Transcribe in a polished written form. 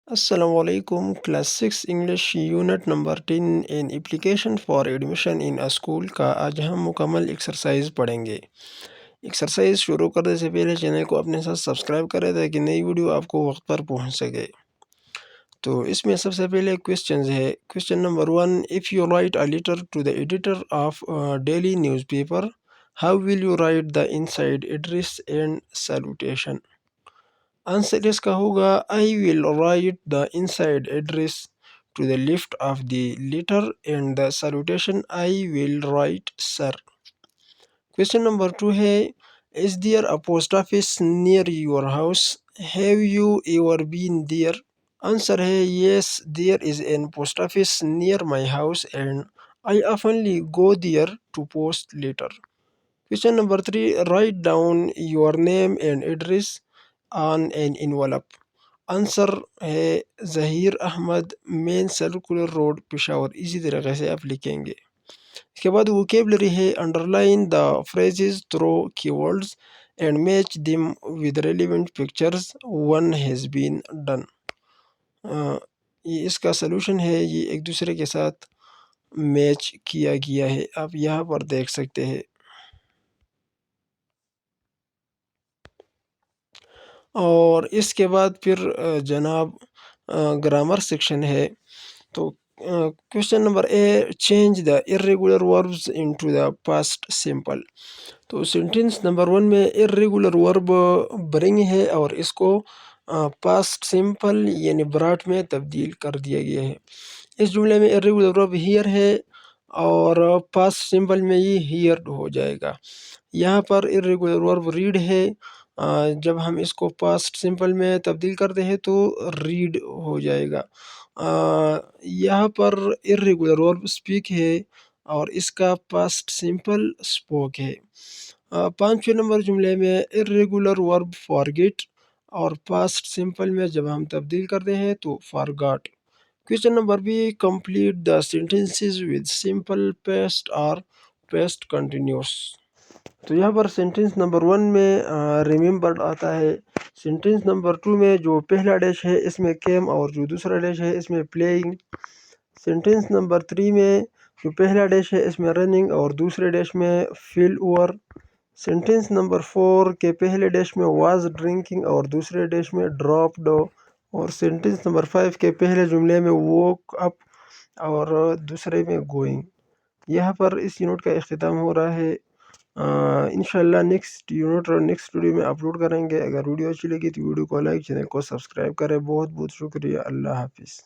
Assalamu alaikum. Class 6 English Unit number 10 in Application for Admission in a School کا آج ہم مکمل exercise پڑھیں گے۔ ایکسرسائز شروع کرنے سے پہلے چینل کو اپنے ساتھ سبسکرائب کریں تاکہ نئی ویڈیو آپ کو وقت پر پہنچ سکے۔ تو اس میں سب سے پہلے کویسچنز ہے۔ Question number 1، if you write a letter to the editor of a daily newspaper, how will you write the inside address and salutation؟ Answer اس کا ہوگا I will write the inside address to the left of the letter and the salutation I will write sir۔ Question number 2 ہے Is there a post office near your house? Have you ever been there؟ Answer ہے Yes, there is a post office near my house and I oftenly go there to post letter۔ Question number 3، write down your name and address on an envelope۔ Answer ہے ظہیر احمد، مین circular road, Peshawar. اسی طریقے سے آپ لکھیں گے۔ اس کے بعد vocabulary ہے underline the phrases through keywords and match them with relevant pictures one has been done۔ یہ اس کا سلوشن ہے، یہ ایک دوسرے کے ساتھ میچ کیا گیا ہے، آپ یہاں پر دیکھ سکتے ہیں۔ اور اس کے بعد پھر جناب گرامر سیکشن ہے۔ تو question number a, change the irregular verbs into the past simple۔ تو سینٹنس نمبر 1 میں irregular verb برنگ ہے اور اس کو پاسٹ سمپل یعنی براٹ میں تبدیل کر دیا گیا ہے۔ اس جملے میں irregular verb ہیئر ہے اور پاسٹ سمپل میں یہ ہیئرڈ ہو جائے گا۔ یہاں پر irregular verb ریڈ ہے، جب ہم اس کو پاسٹ سمپل میں تبدیل کرتے ہیں تو ریڈ ہو جائے گا۔ یہاں پر irregular verb speak ہے اور اس کا پاسٹ سمپل spoke ہے۔ 5ویں نمبر جملے میں irregular verb forget اور پاسٹ سمپل میں جب ہم تبدیل کرتے ہیں تو forgot۔ Question number be, complete the sentences with simple past or past continuous۔ تو یہاں پر سینٹنس نمبر 1 میں ریممبرڈ آتا ہے۔ سینٹنس نمبر 2 میں جو پہلا ڈیش ہے اس میں کیم اور جو دوسرا ڈیش ہے اس میں پلینگ۔ سینٹنس نمبر 3 میں جو پہلا ڈیش ہے اس میں رننگ اور دوسرے ڈیش میں فیل اوور۔ سینٹنس نمبر 4 کے پہلے ڈیش میں واز ڈرنکنگ اور دوسرے ڈیش میں ڈراپڈ۔ اور سینٹنس نمبر 5 کے پہلے جملے میں ووک اپ اور دوسرے میں گوئنگ۔ یہاں پر اس یونٹ کا اختتام ہو رہا ہے۔ انشاءاللہ نیکسٹ یونٹ اور نیکسٹ ویڈیو میں اپلوڈ کریں گے۔ اگر ویڈیو اچھی لگی تو ویڈیو کو لائک، چینل کو سبسکرائب کریں۔ بہت بہت شکریہ، اللہ حافظ۔